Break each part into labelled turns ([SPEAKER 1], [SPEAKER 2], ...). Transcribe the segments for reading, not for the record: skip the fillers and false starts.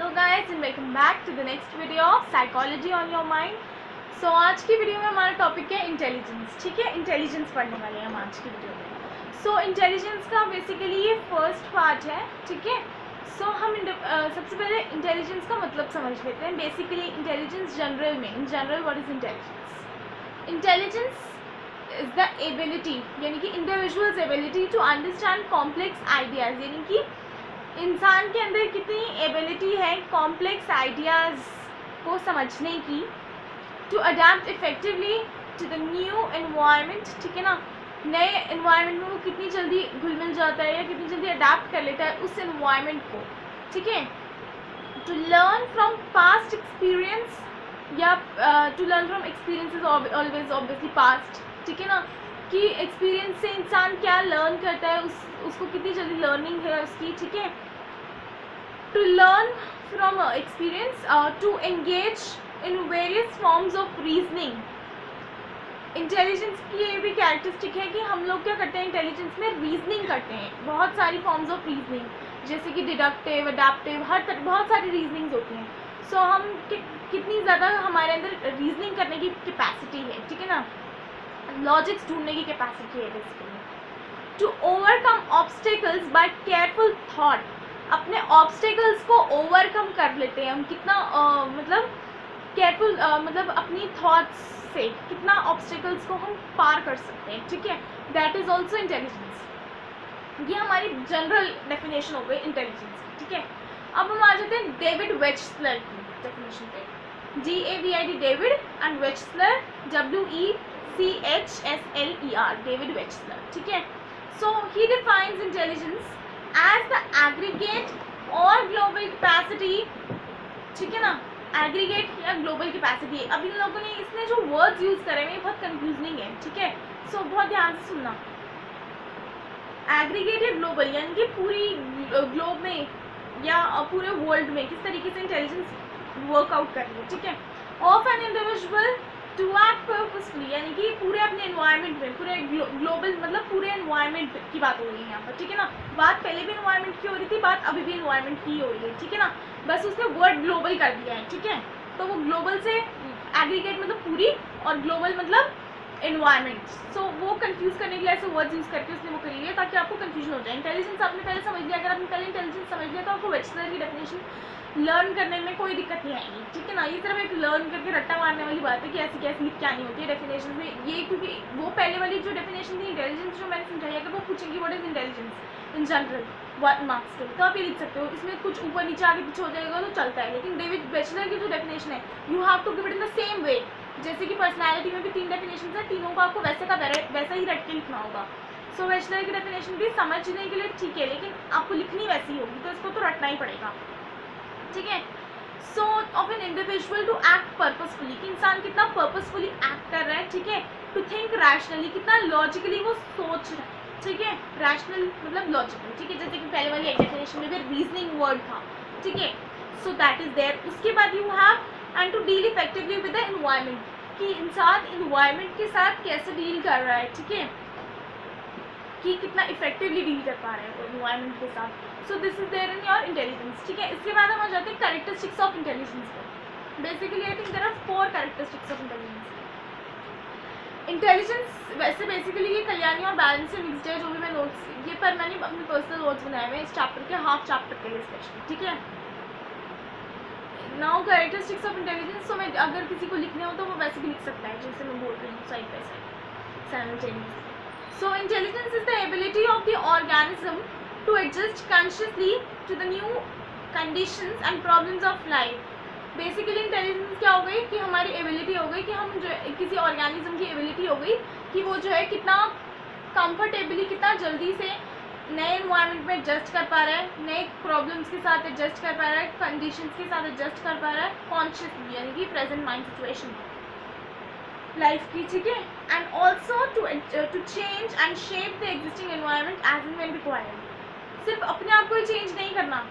[SPEAKER 1] Hello guys and welcome back to the next video of psychology on your mind. So आज की video में हमारा topic है intelligence. ठीक है, इंटेलिजेंस पढ़ने वाले हैं हम आज की वीडियो में। सो इंटेलिजेंस का बेसिकली ये फर्स्ट पार्ट है। ठीक है, सो हम सबसे पहले इंटेलिजेंस का मतलब समझ लेते हैं। बेसिकली इंटेलिजेंस जनरल में, in general what is intelligence? Intelligence is the ability, यानी कि individuals ability to understand complex ideas, यानी कि इंसान के अंदर कितनी एबिलिटी है कॉम्प्लेक्स आइडियाज़ को समझने की, to adept effectively to the new environment. ठीक है ना, नए एनवायरनमेंट में वो कितनी जल्दी घुल मिल जाता है या कितनी जल्दी अडेप्ट कर लेता है उस एनवायरनमेंट को। ठीक है, to learn from past experience या to learn from experiences always obviously past. ठीक है ना, कि एक्सपीरियंस से इंसान क्या लर्न करता है, उसको कितनी जल्दी लर्निंग है उसकी। ठीक है, to learn from experience, to engage in various forms of reasoning. Intelligence की ये भी कैरेक्टरिस्टिक है कि हम लोग क्या करते हैं इंटेलिजेंस में, रीजनिंग करते हैं, बहुत सारी फॉर्म्स ऑफ रीजनिंग, जैसे कि डिडक्टिव, अडेप्टिव, हर तरह बहुत सारी रीजनिंग्स होती हैं। सो हम कितनी ज़्यादा हमारे अंदर रीजनिंग करने की कैपेसिटी है। ठीक है ना, लॉजिक्स ढूंढने की कैपेसिटी है basically. To overcome obstacles by careful thought, अपने ऑब्स्टेकल्स को ओवरकम कर लेते हैं हम, कितना मतलब केयरफुल, मतलब अपनी थॉट्स से कितना ऑब्स्टेकल्स को हम पार कर सकते हैं। ठीक है, दैट इज ऑल्सो इंटेलिजेंस। ये हमारी जनरल डेफिनेशन हो गई इंटेलिजेंस। ठीक है, अब हम आ जाते हैं डेविड वेचस्लर की डेफिनेशन पे। DAVID David and Wechsler WECHSLER, David Wechsler. ठीक है, so he defines intelligence as the aggregate और ग्लोबल कैपेसिटी। ठीक है ना, एग्रीगेट या ग्लोबल कैपेसिटी। अब इन लोगों ने इसने जो वर्ड्स यूज करे हैं बहुत कंफ्यूजिंग है। ठीक है, सो बहुत ध्यान से सुनना। एग्रीगेट या ग्लोबल, यानी कि पूरी ग्लोब में या पूरे वर्ल्ड में किस तरीके से इंटेलिजेंस वर्कआउट कर रही है। ठीक है, of an individual to act purposefully, यानी कि पूरे अपने एनवायरनमेंट में, पूरे ग्लोबल मतलब पूरे एनवायरनमेंट की बात हो रही है यहाँ पर। ठीक है ना, बात पहले भी एनवायरनमेंट की हो रही थी, बात अभी भी एनवायरनमेंट की हो रही है। ठीक है ना, बस उसने वर्ड ग्लोबल कर दिया है। ठीक है, तो वो ग्लोबल से एग्रीगेट मतलब पूरी और ग्लोबल मतलब एनवायरनमेंट। सो वो कंफ्यूज करने के लिए ऐसे वर्ड्स यूज करके उसने वो करी है ताकि आपको कंफ्यूजन हो जाए। इंटेलिजेंस आपने पहले समझ लिया, अगर आपने पहले इंटेलिजेंस समझ लिया तो आपको वेचस्लर की डेफिनेशन लर्न करने में कोई दिक्कत नहीं आएगी। ठीक है ना, ये सिर्फ एक लर्न करके रट्टा मारने वाली बात है कि ऐसी कैसी लिख के आनी होती है डेफिनेशन में ये, क्योंकि वो पहले वाली जो डेफिनेशन थी इंटेलिजेंस जो मैंने समझाई, अगर वो पूछेंगी what is intelligence in general 1 marks के, तो आप ये लिख सकते हो। इसमें कुछ ऊपर नीचे आगे पीछे हो जाएगा तो चलता है, लेकिन डेविड वेचस्लर की जो डेफिनेशन है you have to give it in the same way. जैसे कि पर्सनालिटी में भी 3 डेफिनेशन है, तीनों को आपको वैसे का वैसा ही रट के लिखना होगा। सो वेचस्लर की डेफिनेशन भी समझने के लिए ठीक है, लेकिन आपको लिखनी वैसी होगी, तो इसको तो रटना ही पड़ेगा। ठीक है, so of an individual to act purposefully, कि इंसान कितना पर्पसफुली एक्ट कर रहा है। ठीक है, टू थिंक रैशनली, कितना लॉजिकली वो सोच रहा है। ठीक है, रैशनल मतलब लॉजिकल। ठीक है, जैसे कि पहले वाली डेफिनेशन में भी रीजनिंग वर्ड था। ठीक है, सो दैट इज देयर। उसके बाद you have and to deal effectively with the environment, कि इंसान एनवायरनमेंट के साथ कैसे डील कर रहा है। ठीक है, कि कितना इफेक्टिवली डील कर पा रहे हैं एनवायरनमेंट के साथ। So this is there in your intelligence. ठीक है, इसके बाद हम आ जाते हैं कैरेक्टरिस्टिक्स ऑफ इंटेलिजेंस पर। Basically I think there are 4 characteristics of intelligence. Intelligence वैसे बेसिकली ये कल्याणी और बैलेंस से मिक्सड है, जो भी मैं नोट्स ये पर मैंने अपने पर्सनल नोट्स बनाए हुए हैं इस चैप्टर के, हाफ चैप्टर के लिए स्पेशली। ठीक है, नाउ कैरेक्टरिस्टिक्स ऑफ इंटेलिजेंस, तो मैं अगर किसी को लिखने हो तो वो वैसे भी लिख सकता है जैसे मैं बोल रही हूँ side by side simultaneously. So intelligence is the ability of the organism to adjust consciously to the new conditions and problems of life. Basically intelligence क्या हो गई कि हमारी एबिलिटी हो गई कि हम जो किसी ऑर्गेनिज्म की एबिलिटी हो गई कि वो जो है कितना कंफर्टेबली, कितना जल्दी से नए एनवायरनमेंट में एडजस्ट कर पा रहा है, नए प्रॉब्लम्स के साथ एडजस्ट कर पा रहा है, कंडीशंस के साथ एडजस्ट कर पा रहा है कॉन्शियसली, यानी कि प्रेजेंट माइंड सिचुएशन लाइफ की। ठीक है, and also to change and shape the existing environment as and when required. सिर्फ अपने आप को ही चेंज नहीं करना।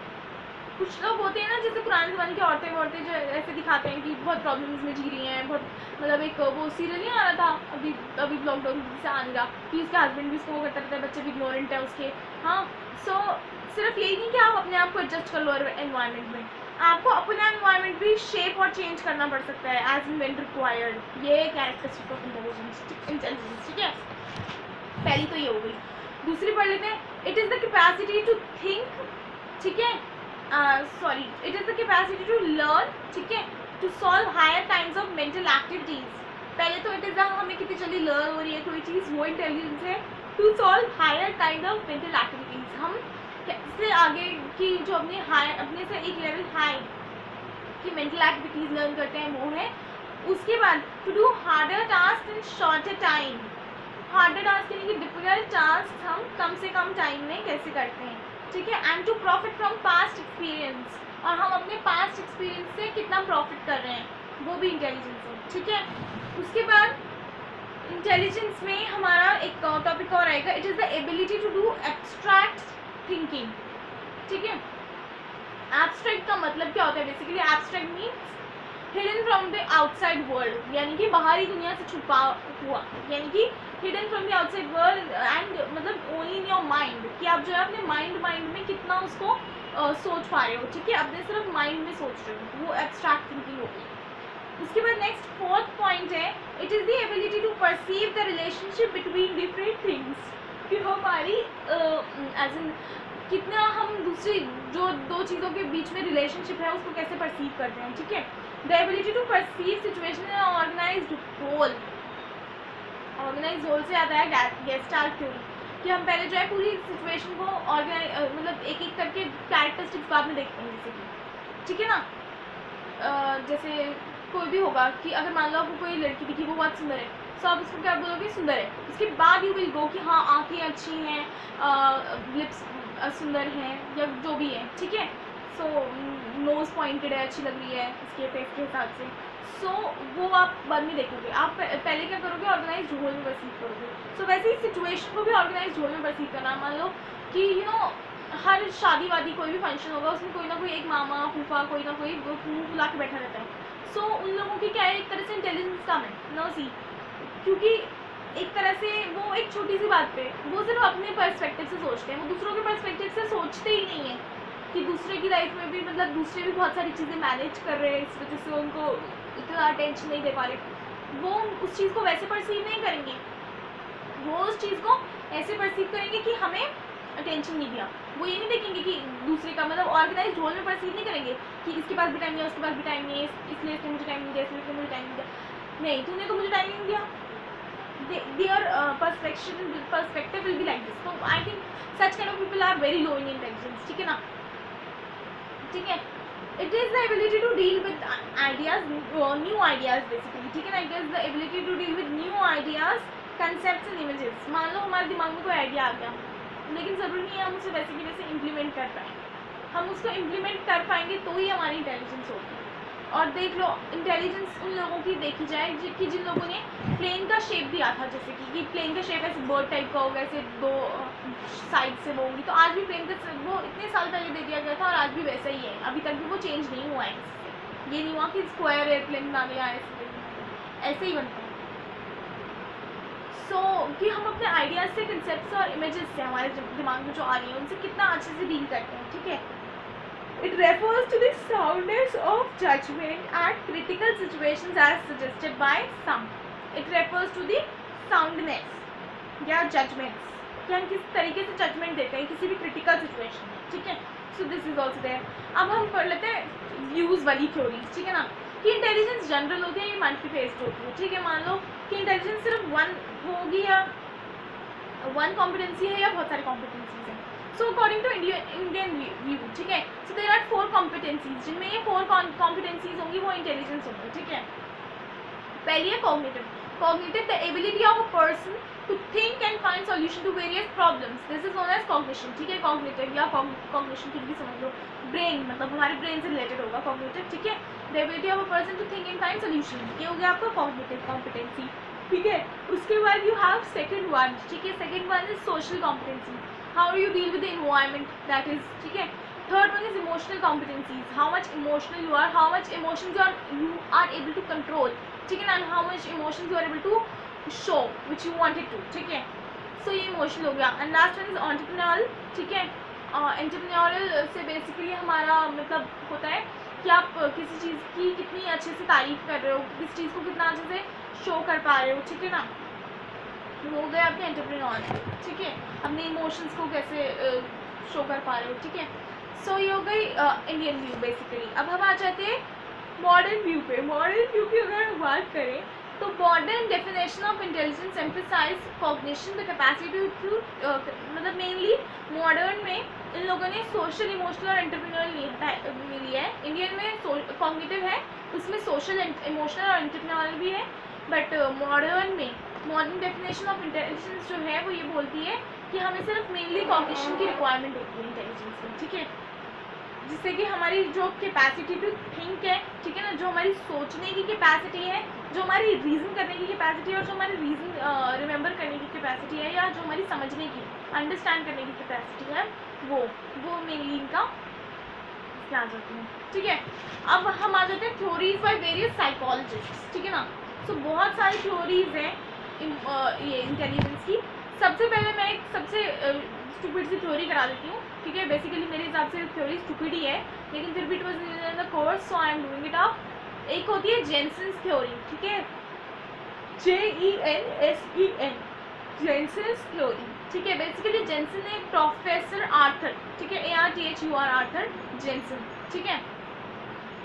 [SPEAKER 1] कुछ लोग होते हैं ना, जैसे पुराने ज़माने की औरतें जो ऐसे दिखाते हैं कि बहुत प्रॉब्लम्स में जी रही हैं, बहुत मतलब एक वो सीरियल नहीं आ रहा था अभी लॉकडाउन से आ नहीं रहा कि उसके हस्बैंड भी उसको वो करता रहता है, बच्चे भी इग्नोरेंट है उसके। हाँ, सो सिर्फ यही नहीं कि आप अपने आप को एडजस्ट कर लो एनवायरनमेंट में, आपको अपना एनवायरनमेंट भी शेप और चेंज करना पड़ सकता है एज इन व्हेन रिक्वायर्ड। ये कैरेक्टरिस्टिक ऑफ इंटेलिजेंस, ठीक है। पहली तो ये हो गई। दूसरी पढ़ लेते हैं, it is the capacity to think, ठीक है, sorry, it is the capacity to learn, ठीक है, to solve higher kinds of mental activities. पहले तो इट इज़ द हमें कितनी जल्दी लर्न हो रही है कोई चीज़, वो इंटेलिजेंस है। To solve higher kind of mental activities, हम कैसे आगे की जो अपने से एक लेवल हाई की मेंटल एक्टिविटीज़ लर्न करते हैं, वो है। उसके बाद to do harder task in shorter time. Harder task यानी कि डिफिकल्ट टास्क हम कम से कम टाइम में कैसे करते हैं, ठीक है। And to profit from past experience, और हम अपने पास्ट एक्सपीरियंस से कितना प्रॉफिट कर रहे हैं, वो भी इंटेलिजेंस है, ठीक है। उसके बाद इंटेलिजेंस में हमारा एक टॉपिक और आएगा, it is the ability to do abstract thinking, ठीक है। एब्स्ट्रैक्ट का मतलब क्या होता है, basically abstract means hidden from the outside world, यानी कि बाहरी दुनिया से छुपा हुआ, यानी कि hidden from the outside world and मतलब ओनली इन योर माइंड, कि आप जो है अपने माइंड में कितना उसको सोच पा रहे हो, ठीक है, अपने सिर्फ माइंड में सोच रहे हो, वो एब्स्ट्रैक्ट थिंकिंग होगी। उसके बाद नेक्स्ट फोर्थ पॉइंट है, it is the ability to perceive the relationship between different things, कि हमारी एज इन कितना हम दूसरी जो दो चीज़ों के बीच में रिलेशनशिप है उसको कैसे परसीव करते हैं, ठीक है। The ability to perceive situation in organized whole, organize whole से आता है गेस्टाल्ट थ्योरी, कि हम पहले जो है पूरी सिचुएशन को ऑर्गेनाइज मतलब एक एक करके कैरेक्टरिस्टिक्स बाद में देखते हैं, जैसे कि, ठीक है ना। जैसे कोई भी होगा कि अगर मान लो आपको कोई लड़की दिखी वो बहुत सुंदर है, तो आप उसको क्या बोलोगे, सुंदर है। उसके बाद यू विल गो कि हाँ आँखें अच्छी हैं, लिप्स सुंदर हैं, या जो भी है, ठीक है। सो नोज़ पॉइंटेड है, अच्छी लग रही है इसके फेस के हिसाब से। सो वो आप बाद में देखोगे, आप पहले क्या करोगे, ऑर्गेनाइज होल में परसीव करोगे। सो वैसे ही सिचुएशन को भी ऑर्गेनाइज होल में परसीव करना। मान लो कि यू नो हर शादी वादी कोई भी फंक्शन होगा, उसमें कोई ना कोई एक मामा फूफा कोई ना कोई मुँह फुला के बैठा रहता है। सो उन लोगों की क्या है, एक तरह से इंटेलिजेंस कम है ना, सी, क्योंकि एक तरह से वो एक छोटी सी बात पे वो सिर्फ अपने पर्सपेक्टिव से सोचते हैं, वो दूसरों के पर्सपेक्टिव से सोचते ही नहीं है कि दूसरे की लाइफ में भी मतलब दूसरे भी बहुत सारी चीज़ें मैनेज कर रहे हैं, इस वजह से उनको इतना अटेंशन नहीं दे पा रहे। वो उस चीज़ को वैसे परसीव नहीं करेंगे, वो उस चीज़ को ऐसे परसीव करेंगे कि हमें अटेंशन नहीं दिया। वो ये नहीं देखेंगे कि दूसरे का मतलब ऑर्गेनाइज होल में परसीव नहीं करेंगे कि इसके पास भी टाइम नहीं है, उसके पास भी टाइम नहीं है, इसलिए इसने मुझे टाइम नहीं दिया, इसलिए मुझे टाइम नहीं दिया। नहीं, तूने तो मुझे टाइम नहीं दिया। Their perspective will be like this. So I think such kind of people are very low in intelligence, ठीक है ना, ठीक है। It is the ability to deal with ideas, new ideas basically, ठीक है ना। It is the ability to deal with new ideas, concepts and images। मान लो हमारे दिमाग में कोई आइडिया आ गया, लेकिन ज़रूरी नहीं है हम उसे वैसे की वैसे इम्प्लीमेंट कर पाएँ। हम उसको इम्प्लीमेंट कर पाएंगे तो ही हमारी इंटेलिजेंस होगी। और देख लो इंटेलिजेंस उन लोगों की देखी जाए कि जिन लोगों ने प्लेन का शेप दिया था, जैसे कि प्लेन का शेप ऐसे बर्ड टाइप का होगा, ऐसे दो साइड से वो होगी, तो आज भी प्लेन का वो इतने साल पहले दे दिया गया था और आज भी वैसा ही है, अभी तक भी वो चेंज नहीं हुआ है किसी से। ये नहीं हुआ कि स्क्वायर एयरप्लेन बना लिया, ऐसे ही बनता है। सो कि हम अपने आइडियाज़ से, कंसेप्ट और इमेजेस से हमारे दिमाग में जो आ रही है उनसे कितना अच्छे से डील करते हैं, ठीक है। It refers to the soundness of judgment at critical situations as suggested by some. It refers to the soundness या judgments, कि हम किस तरीके से जजमेंट देते हैं किसी भी क्रिटिकल सिचुएशन में, ठीक है। So this is also there. अब हम पढ़ लेते हैं व्यूज़ वाली थ्योरी, ठीक है ना, कि इंटेलिजेंस जनरल होती है या मल्टीफेस्ड होती है, ठीक है। मान लो कि इंटेलिजेंस सिर्फ वन होगी या वन कॉम्पिटेंसी है या बहुत सारी कॉम्पिटेंसीज हैं। So according to Indian view, ठीक है, सो देयर आर 4 कॉम्पिटेंसीज, जिनमें ये 4 कॉम्पिटेंसीज होंगी वो इंटेलिजेंस होंगी, ठीक है। पहली है cognitive. Cognitive the ability of a person to think and find solution to various problems, this is known as cognition, ठीक है। कॉग्निटिव या कॉग्निशन कुछ भी समझ लो, ब्रेन मतलब हमारे ब्रेन से रिलेटेड होगा कॉग्निटिव, ठीक है। The ability of a person to think and find solution, ये हो गया आपका कॉग्निटिव कॉम्पिटेंसी, ठीक है। उसके बाद यू हैव सेकंड वन, ठीक है। Second one is social competency, how you deal with the environment, that is, ठीक है। Third one is emotional competencies, how much emotional you are, how much emotions you are able to control, ठीक है ना, and how much emotions you are able to show which you wanted to, ठीक है। So ये emotional हो गया। And last one is entrepreneurial, ठीक है। एंटरप्रेन्योरल से बेसिकली हमारा मतलब होता है कि आप किसी चीज़ की कितनी अच्छे से तारीफ़ कर रहे हो, किसी चीज़ को कितना अच्छे से शो कर पा रहे हो, ठीक है ना। हो गए आपके एंटरप्रेन्योर, ठीक है, अपने इमोशंस को कैसे शो कर पा रहे हो, ठीक है। सो ये हो गई इंडियन व्यू बेसिकली। अब हम आ जाते हैं मॉडर्न व्यू पे। मॉडर्न व्यू की अगर हम बात करें तो modern definition of intelligence emphasize cognition the capacity to, मतलब मेनली मॉडर्न में इन लोगों ने सोशल, इमोशनल और एंटरप्रेन्योरल लिया है। इंडियन में कॉग्निटिव है, उसमें सोशल, इमोशनल और एंटरप्रेन्योरल भी है। बट मॉडर्न में मॉडर्न डेफिनेशन ऑफ इंटेलिजेंस जो है वो ये बोलती है कि हमें सिर्फ मेनली कॉग्निशन की रिक्वायरमेंट होती है इंटेलिजेंस में, ठीक है, जिससे कि हमारी जो कैपेसिटी टू थिंक है, ठीक है ना, जो हमारी सोचने की कैपेसिटी है, जो हमारी रीज़न करने की कैपेसिटी है और जो हमारी रीज़न रिमेंबर करने की कैपेसिटी है, या जो हमारी समझने की, अंडरस्टैंड करने की कैपेसिटी है, वो मेनली इनका आ जाती है, ठीक है। अब हम आ जाते हैं थ्योरीज बाय वेरियस साइकोलॉजिस्ट्स, ठीक है ना। सो बहुत सारी थ्योरीज हैं ये इंटेलिजेंस की। सबसे पहले मैं एक सबसे स्टूपिड सी थ्योरी करा देती हूँ, ठीक है। बेसिकली मेरे हिसाब से थ्योरी स्टूपिड ही है, लेकिन फिर भी it was in the course, so I am doing it up. एक होती है जेनसेंस थ्योरी, ठीक है, JENSEN, जेनसेंस थ्योरी, ठीक है। बेसिकली जेनसेन ने प्रोफेसर आर्थर, ठीक है, ARTHUR आर्थर जेनसेन, ठीक है,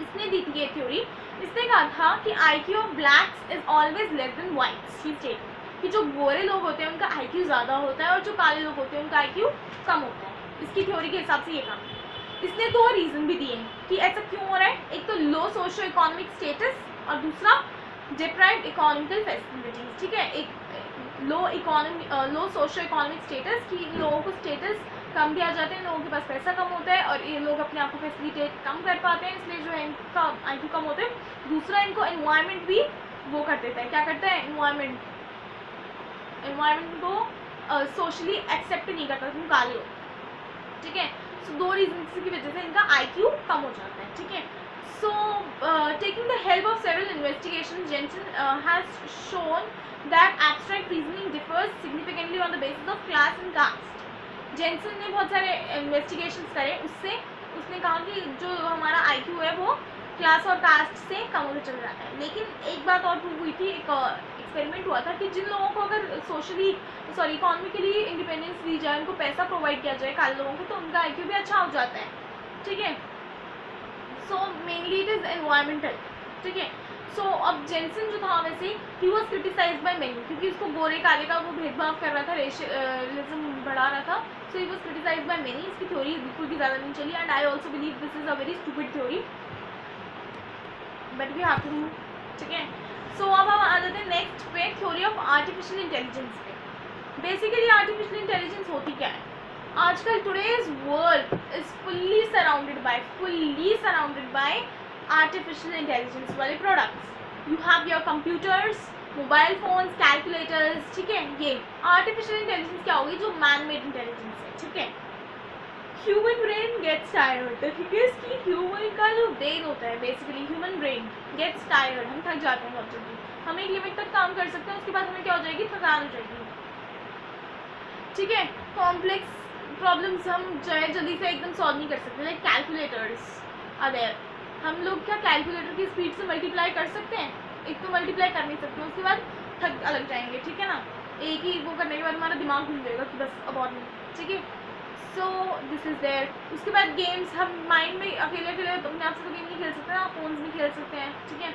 [SPEAKER 1] इसने दी थी ये थ्योरी। इसने कहा था कि IQ of blacks is always less than whites. He state कि जो गोरे लोग होते हैं उनका IQ ज़्यादा होता है और जो काले लोग होते हैं उनका IQ कम होता है। इसकी थ्योरी के हिसाब से ये काम। इसने 2 रीज़न भी दिए कि ऐसा क्यों हो रहा है। एक तो लो सोशो इकोनॉमिक स्टेटस और दूसरा डिप्राइव्ड इकोनॉमिकल फैसिलिटीज़, ठीक है। एक लो सोशो इकोनॉमिक स्टेटस कि लोगों को स्टेटस कम दिया जाता है, लोगों के पास पैसा कम होता है और ये लोग अपने आप को फैसिलिटेट कम कर पाते हैं, इसलिए जो है इनका IQ कम होता है। दूसरा इनको एनवायरनमेंट भी वो कर देता है, क्या करता है, एनवायरनमेंट को सोशली एक्सेप्ट नहीं करता, तुम काले हो, ठीक है। सो 2 रीजन की वजह से इनका IQ कम हो जाता है, ठीक है। So taking the help of several investigation, Jensen has shown that abstract reasoning differs significantly on the basis of class and caste. Jensen ने बहुत सारे इन्वेस्टिगेशंस करे, उससे उसने कहा कि जो हमारा IQ है वो क्लास और कास्ट से कम होकर चल जाता है। लेकिन एक बात और प्रूव हुई थी, एक एक्सपेरिमेंट हुआ था कि जिन लोगों को अगर इकोनॉमिकली इंडिपेंडेंस दी जाए, उनको पैसा प्रोवाइड किया जाए काले लोगों को, तो उनका IQ भी अच्छा हो जाता है, ठीक है। So mainly it is environmental, ठीक है। सो अब जेनसेन जो था वैसे ही वॉज क्रिटिसाइज बाय मेनी, क्योंकि उसको गोरे काले का वो भेदभाव कर रहा था, रेशियलिज्म बढ़ा रहा था। So he was criticise by many. इसकी थ्योरी बिल्कुल भी ज़्यादा नहीं चली and I also believe this is a very stupid theory, but we have to do, ठीक है। सो अब हम आ जाते हैं नेक्स्ट पे, थ्योरी ऑफ आर्टिफिशियल इंटेलिजेंस पे। बेसिकली आर्टिफिशियल इंटेलिजेंस होती क्या है। आजकल today's world is fully surrounded by artificial intelligence वाले products. You have your computers, mobile phones, calculators, ठीक है। ये आर्टिफिशियल इंटेलिजेंस क्या होगी, जो मैन मेड इंटेलिजेंस है, ठीक है। ह्यूमन ब्रेन गेट्स टायर्ड, ठीक है। इसकी ह्यूमन का जो ब्रेन होता है, basically human brain gets tired, हम थक जाते हैं बहुत जल्दी। हम एक लिमिट तक काम कर सकते हैं, उसके बाद हमें क्या हो जाएगी, थकान हो जाएगी, ठीक है। कॉम्प्लेक्स प्रॉब्लम्स हम जो है जल्दी से एकदम सॉल्व नहीं कर सकते, लाइक कैलकुलेटर्स अदर। हम लोग क्या कैलकुलेटर की स्पीड से मल्टीप्लाई कर सकते हैं, एक तो मल्टीप्लाई कर नहीं सकते, उसके बाद थक अलग जाएंगे, ठीक है ना। एक ही वो करने के बाद हमारा दिमाग घूम जाएगा कि बस अब और नहीं, ठीक है। So this is there. उसके बाद गेम्स, हम माइंड में अकेले अपने आप से तो गेम नहीं खेल सकते ना, फोन्स भी खेल सकते हैं, ठीक है।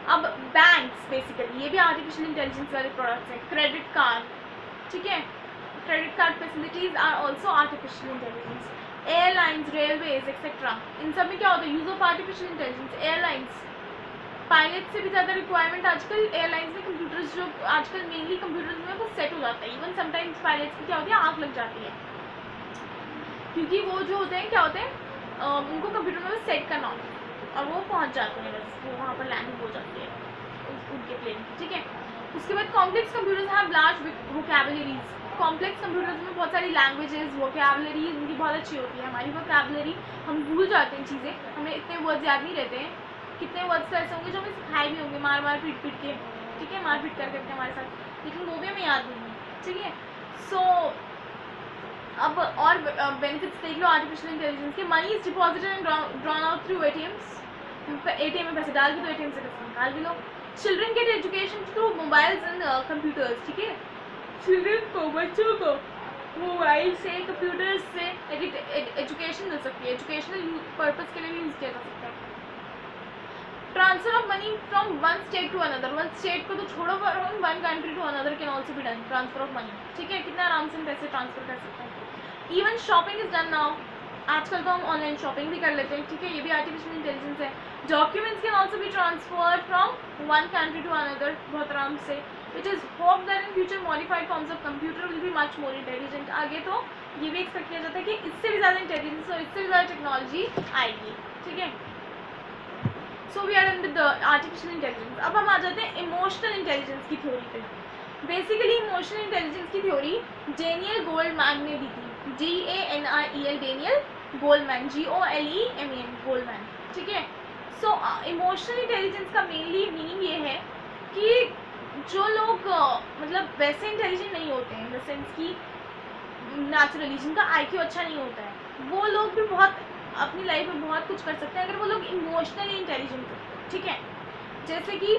[SPEAKER 1] अब बैंक्स, बेसिकली ये भी आर्टिफिशियल इंटेलिजेंस वाले प्रोडक्ट्स हैं। क्रेडिट कार्ड, ठीक है, credit card facilities are also artificial intelligence. Airlines, railways etcetera, इन सब में क्या होता है, use of artificial intelligence. Airlines, pilot से भी ज़्यादा रिक्वायरमेंट आजकल एयरलाइंस में कंप्यूटर्स, जो आजकल मेनली कंप्यूटर्स में वो सेट हो जाता है। इवन समटाइम्स पायलट्स की क्या होती है, आँख लग जाती है, क्योंकि वो जो होते हैं क्या होते हैं, उनको कंप्यूटर में बस सेट करना होता है और वो पहुंच जाते हैं, बस वो वहाँ पर लैंडिंग हो जाती है उनके प्लेन की, ठीक है। उसके बाद complex computers have large vocabularies. Complex computers में बहुत सारी लैंग्वेजेस, वोकैबुलरी उनकी बहुत अच्छी होती है। हमारी वोकैबुलरी, हम भूल जाते हैं चीज़ें, हमें इतने वर्ड्स याद नहीं रहते हैं। कितने वर्ड्स तो ऐसे होंगे जो हमें सिखाए भी होंगे मार मार पीट पीट के, ठीक है, मार पीट कर करके हमारे साथ, लेकिन वो भी हमें याद नहीं है, ठीक है। सो अब और बेनिफिट्स देख लो आर्टिफिशियल इंटेलिजेंस के। Money is deposited and drawn out through ATMs, ATM में पैसे डाल भी दो, ATM से पैसे निकाल भी लो। Children get education through mobiles and computers, ठीक है। चिल्ड्रन को, बच्चों को मोबाइल से, कंप्यूटर से एजुकेशन मिल सकती है, एजुकेशनल पर्पज़ के लिए भी यूज़ किया जा सकता है। Transfer of money from one state to another, one state को तो छोड़ो, from one country to another can also be done, transfer of money, ठीक है। कितना आराम से हम पैसे ट्रांसफर कर सकते हैं। Even shopping is done now, आजकल तो हम ऑनलाइन शॉपिंग भी कर लेते हैं, ठीक है, ये भी आर्टिफिशियल इंटेलिजेंस है। Documents can also be transferred from one country to another बहुत आराम से। It is hope that in future modified forms of computer will be much more intelligent. आगे तो ये भी एक्सपेक्ट किया जाता है कि इससे भी ज़्यादा इंटेलिजेंस और इससे भी ज़्यादा टेक्नोलॉजी आएगी, ठीक है। So we are done with the artificial intelligence. अब हम आ जाते हैं इमोशनल इंटेलिजेंस की थ्योरी पे। बेसिकली इमोशनल इंटेलिजेंस की थ्योरी डेनियल गोल्डमैन ने दी थी, DANIEL, Daniel Goldman, GOLEMAN, Goldman, ठीक है। सो इमोशनल इंटेलिजेंस का मेनली मीनिंग ये है कि जो लोग मतलब वैसे इंटेलिजेंट नहीं होते हैं, इन द सेंस कि नेचुरली जिनका IQ अच्छा नहीं होता है, वो लोग भी बहुत अपनी लाइफ में बहुत कुछ कर सकते हैं अगर वो लोग इमोशनली इंटेलिजेंट होते हैं, ठीक है। जैसे कि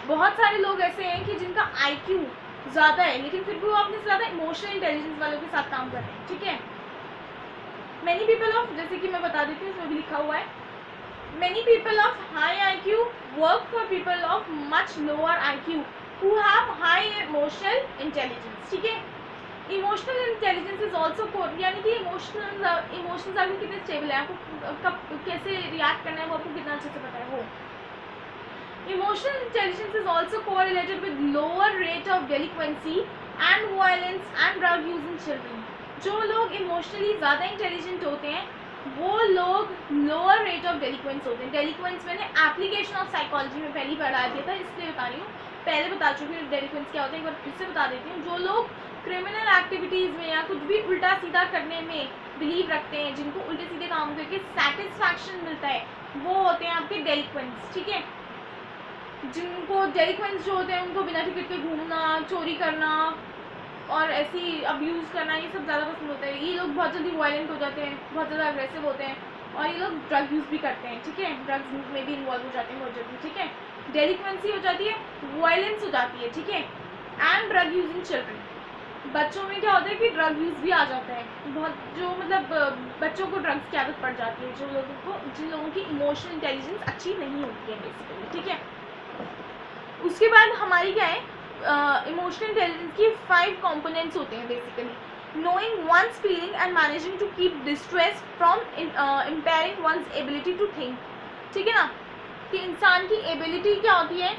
[SPEAKER 1] बहुत सारे लोग ऐसे हैं कि जिनका IQ ज़्यादा है लेकिन फिर भी वो अपने से ज़्यादा इमोशनल इंटेलिजेंस वालों के साथ काम कर रहे हैं, ठीक है। मैनी पीपल ऑफ, जैसे कि मैं बता देती हूँ, इसमें भी लिखा हुआ है, many people of high IQ work for people of much lower IQ who have high emotional intelligence, ठीक है। Emotional intelligence is also core, यानी कि इमोशंस आपके कितने स्टेबल है, आपको कब कैसे रिएक्ट करना है वो आपको कितना अच्छे से पता है वो। Emotional intelligence is also correlated with lower rate of delinquency and violence and drug use in children. जो लोग इमोशनली ज़्यादा इंटेलिजेंट होते हैं वो लोग लोअर रेट ऑफ डेलिक्वेंस होते हैं। डेलिक्वेंस मैंने एप्लीकेशन ऑफ साइकोलॉजी में पहली पढ़ा दिया था, इसलिए बता रही हूँ, पहले बता चुकी हूँ डेलिक्वेंस क्या होता है, एक बार फिर से बता देती हूँ। जो लोग क्रिमिनल एक्टिविटीज़ में या कुछ भी उल्टा सीधा करने में बिलीव रखते हैं, जिनको उल्टे सीधे काम करके सेटिस्फैक्शन मिलता है, वो होते हैं आपके डेलिक्वेंट्स, ठीक है। जिनको डेलिक्वेंट्स जो होते हैं उनको बिना टिकट के घूमना, चोरी करना और ऐसी अब्यूज़ करना, ये सब ज़्यादा पसंद होता है। ये लोग बहुत जल्दी वायलेंट हो जाते हैं, बहुत ज़्यादा अग्रेसिव होते हैं और ये लोग ड्रग यूज़ भी करते हैं, ठीक है, ड्रग्स में भी इन्वॉल्व हो जाते हैं बहुत जल्दी, ठीक है। डेलिक्वेंसी हो जाती है, वायलेंस हो जाती है, ठीक है, एंड ड्रग यूजिंग चिल्ड्रन। बच्चों में क्या होता है कि ड्रग यूज़ भी आ जाता है बहुत, जो मतलब बच्चों को ड्रग्स की आदत पड़ जाती है, जो लोगों को, जिन लोगों की इमोशनल इंटेलिजेंस अच्छी नहीं होती है बेसिकली, ठीक है। उसके बाद हमारी क्या है, इमोशनल इंटेलिजेंस की 5 कंपोनेंट्स होते हैं basically. Knowing one's feeling and managing to keep distress from impairing one's ability to think, ठीक है ना, कि इंसान की एबिलिटी क्या होती है,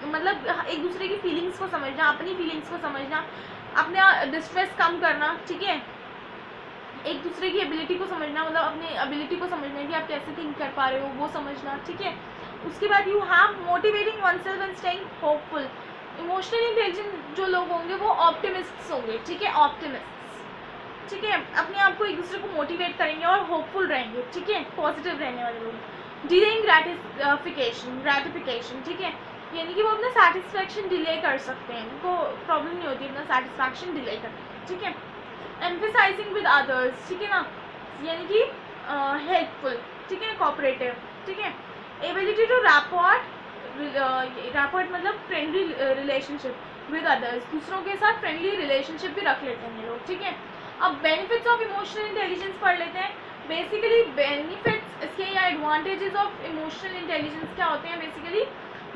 [SPEAKER 1] मतलब एक दूसरे की फीलिंग्स को समझना, अपनी फीलिंग्स को समझना, अपना डिस्ट्रेस कम करना, ठीक है। एक दूसरे की एबिलिटी को समझना, मतलब अपनी एबिलिटी को समझना कि आप कैसे थिंक कर पा रहे हो वो समझना, ठीक है। उसके बाद you have motivating one self and staying hopeful. Emotionally intelligent जो लोग होंगे वो ऑप्टिमिस्ट्स होंगे, ठीक है, ऑप्टिमिस्ट्स, ठीक है, अपने आप को एक दूसरे को मोटिवेट करेंगे और होपफुल रहेंगे, ठीक है, पॉजिटिव रहने वाले लोग। डिलेइंग ग्रेटिफिकेशन, ठीक है, यानी कि वो अपना सेटिस्फैक्शन डिले कर सकते हैं, उनको प्रॉब्लम नहीं होती अपना सेटिस्फैक्शन डिले करने में, ठीक है। एम्फेसाइजिंग विद अदर्स, ठीक है ना, यानी कि हेल्पफुल, ठीक है, कोऑपरेटिव, ठीक है। एबिलिटी टू रैपोर्ट मतलब फ्रेंडली रिलेशनशिप विद अदर्स, दूसरों के साथ फ्रेंडली रिलेशनशिप भी रख लेते हैं ये लोग, ठीक है। अब बेनिफिट्स ऑफ इमोशनल इंटेलिजेंस पढ़ लेते हैं। बेसिकली बेनिफिट्स इसके या एडवांटेजेस ऑफ इमोशनल इंटेलिजेंस क्या होते हैं, बेसिकली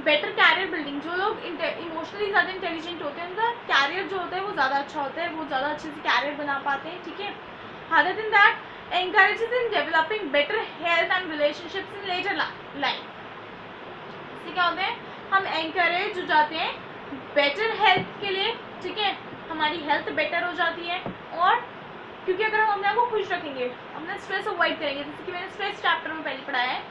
[SPEAKER 1] बेटर कैरियर बिल्डिंग। जो लोग इमोशनली ज़्यादा इंटेलिजेंट होते हैं उनका कैरियर जो होता है वो ज़्यादा अच्छा होता है, वो ज़्यादा अच्छे से कैरियर बना पाते हैं, ठीक है। Other than that encourages in developing better health and relationships in later life. इससे क्या होता है, हम एनकरेज हो जाते हैं बेटर हेल्थ के लिए, ठीक है, हमारी हेल्थ बेटर हो जाती है। और क्योंकि अगर हम अपने आप को खुश रखेंगे, अपना स्ट्रेस अवॉइड करेंगे, जैसे कि मैंने स्ट्रेस चैप्टर में पहले पढ़ाया है,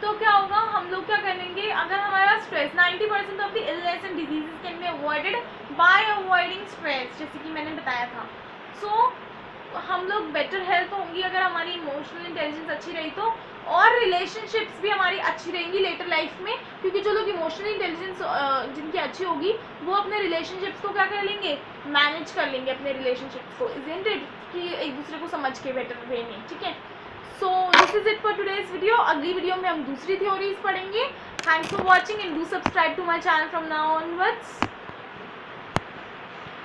[SPEAKER 1] तो क्या होगा, हम लोग क्या करेंगे, अगर हमारा stress 90% of the illness and diseases can be avoided by avoiding stress, जैसे कि मैंने बताया था। सो हम लोग बेटर हेल्थ होंगी अगर हमारी इमोशनल इंटेलिजेंस अच्छी रही तो, और रिलेशनशिप्स भी हमारी अच्छी रहेंगी लेटर लाइफ में, क्योंकि जो लोग इमोशनल इंटेलिजेंस जिनकी अच्छी होगी वो अपने रिलेशनशिप्स को क्या कर लेंगे, मैनेज कर लेंगे अपने रिलेशनशिप्स को, इजंट इट, कि एक दूसरे को समझ के बेटर वे में, ठीक है। So this is it for today's video. अगली वीडियो में हम दूसरी थ्योरीज पढ़ेंगे. Thanks for watching and do subscribe to my channel from now onwards.